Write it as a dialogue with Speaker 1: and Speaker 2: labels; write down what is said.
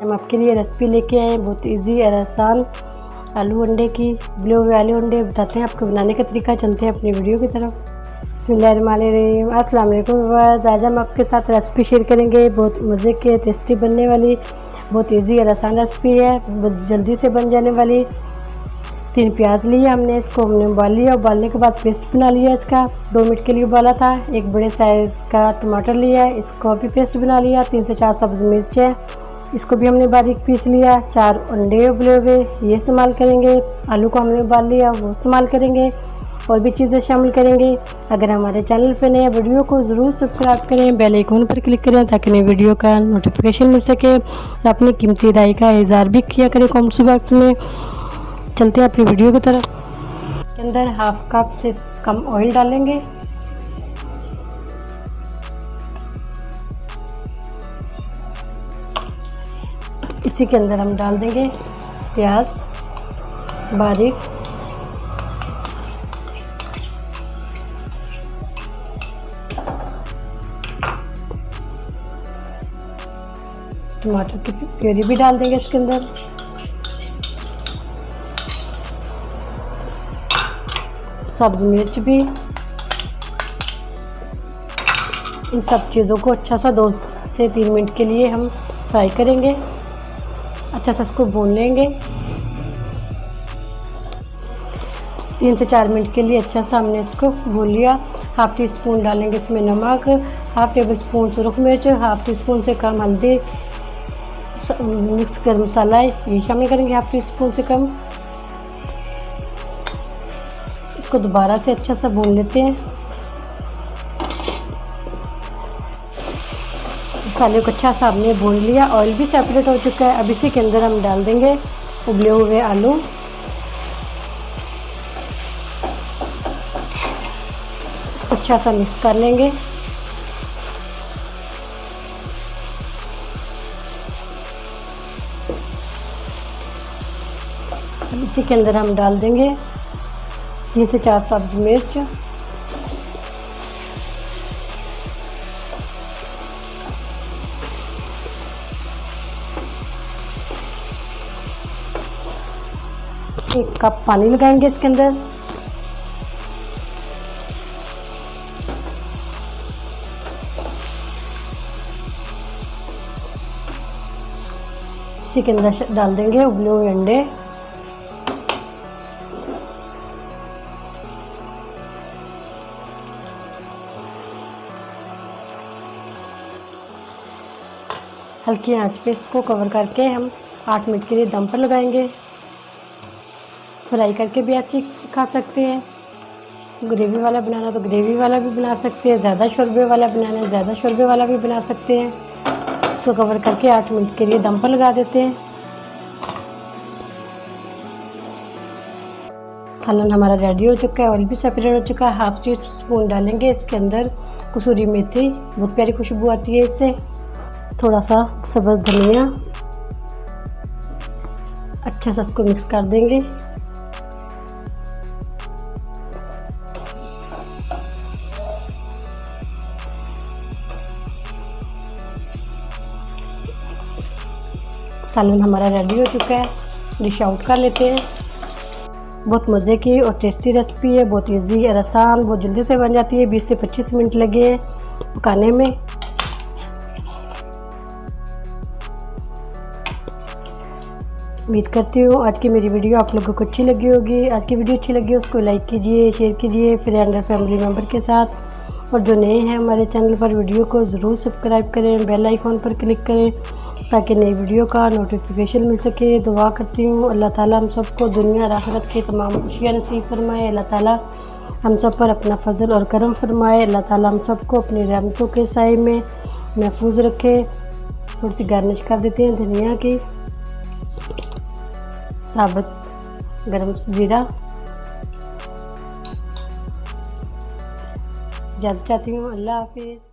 Speaker 1: हम आपके लिए रेसिपी लेके आए हैं बहुत इजी और आसान आलू अंडे की। उबले हुए आलू अंडे बताते हैं आपको बनाने का तरीका। चलते हैं अपनी वीडियो की तरफ। बिस्मिल्लाहिर्रहमानिर्रहीम। अस्सलाम वालेकुम व्यूअर्स। आज हम आपके साथ रेसिपी शेयर करेंगे बहुत मज़े के टेस्टी बनने वाली, बहुत इजी और आसान रेसिपी है, बहुत जल्दी से बन जाने वाली। 3 प्याज लिए हमने, इसको हमने उबाल लिया। उबालने के बाद पेस्ट बना लिया इसका। 2 मिनट के लिए उबाला था। एक बड़े साइज़ का टमाटर लिया, इसको भी पेस्ट बना लिया। 3 से 4 सब्ज़ मिर्च है, इसको भी हमने बारीक पीस लिया। 4 अंडे उबले हुए ये इस्तेमाल करेंगे। आलू को हमने उबाल लिया, वो इस्तेमाल करेंगे। और भी चीज़ें शामिल करेंगे। अगर हमारे चैनल पर नए वीडियो को ज़रूर सब्सक्राइब करें, बेल आइकन पर क्लिक करें ताकि नई वीडियो का नोटिफिकेशन मिल सके। अपनी कीमती राय का इज़हार भी किया करें कमेंट्स बॉक्स में। चलते हैं अपनी वीडियो की तरफ। के अंदर 1/2 कप से कम ऑयल डालेंगे। इसी के अंदर हम डाल देंगे प्याज बारीक, टमाटर की प्यूरी भी डाल देंगे इसके अंदर। सब्ज़ मिर्च भी। इन सब चीज़ों को अच्छा सा 2 से 3 मिनट के लिए हम फ्राई करेंगे। अच्छा सा इसको भून लेंगे। 3 से 4 मिनट के लिए अच्छा सा हमने इसको भून लिया। 1/2 टी स्पून डालेंगे इसमें नमक, 1/2 टेबल स्पून सुरख मिर्च, 1/2 टी स्पून से कम हल्दी, मिक्स गर्म मसाला ये शामिल करेंगे 1/2 टी स्पून से कम। इसको दोबारा से अच्छा सा भून लेते हैं। मसाले को अच्छा सा हमने भून लिया, ऑयल भी सेपरेट हो चुका है। अब इसी के अंदर हम डाल देंगे उबले हुए आलू। इसको अच्छा सा मिक्स कर लेंगे। अब इसी के अंदर हम डाल देंगे 3 से 4 सब्ज़ मिर्च, एक कप पानी लगाएंगे इसके अंदर। इसी के अंदर डाल देंगे उबले हुए अंडे। हल्की आंच पे इसको कवर करके हम 8 मिनट के लिए दम पर लगाएंगे। फ्राई करके भी ऐसे खा सकते हैं। ग्रेवी वाला बनाना तो ग्रेवी वाला भी बना सकते हैं, ज़्यादा शोरबे वाला बनाना है ज़्यादा शोरबे वाला भी बना सकते हैं। इसको कवर करके 8 मिनट के लिए दम पर लगा देते हैं। सालन हमारा रेडी हो चुका है, ऑयल भी सेपरेट हो चुका है। 1/2 टी स्पून डालेंगे इसके अंदर कसूरी मेथी, बहुत प्यारी खुशबू आती है इससे। थोड़ा सा सब्ज़ धनिया, अच्छा सा इसको मिक्स कर देंगे। सालन हमारा रेडी हो चुका है, डिश आउट कर लेते हैं। बहुत मज़े की और टेस्टी रेसिपी है, बहुत इजी और आसान, बहुत जल्दी से बन जाती है। 20 से 25 मिनट लगे पकाने में। उम्मीद करती हूँ आज की मेरी वीडियो आप लोगों को अच्छी लगी होगी। आज की वीडियो अच्छी लगी हो उसको लाइक कीजिए, शेयर कीजिए फ्रेंड और फैमिली मेम्बर के साथ। और जो नए हैं हमारे चैनल पर वीडियो को ज़रूर सब्सक्राइब करें, बेल आइकॉन पर क्लिक करें ताकि नई वीडियो का नोटिफिकेशन मिल सके। दुआ करती हूँ अल्लाह ताला हम सबको दुनिया और आखिरत की तमाम खुशियाँ नसीब फरमाए। अल्लाह ताला हम सब पर अपना फजल और करम फरमाए। अल्लाह ताला हम सबको अपनी रहमतों के साए में महफूज रखे। थोड़ी सी गार्निश कर देते हैं धनिया की, साबुत गरम ज़ीरा। इजाज़त चाहती हूँ, अल्लाह हाफिज़।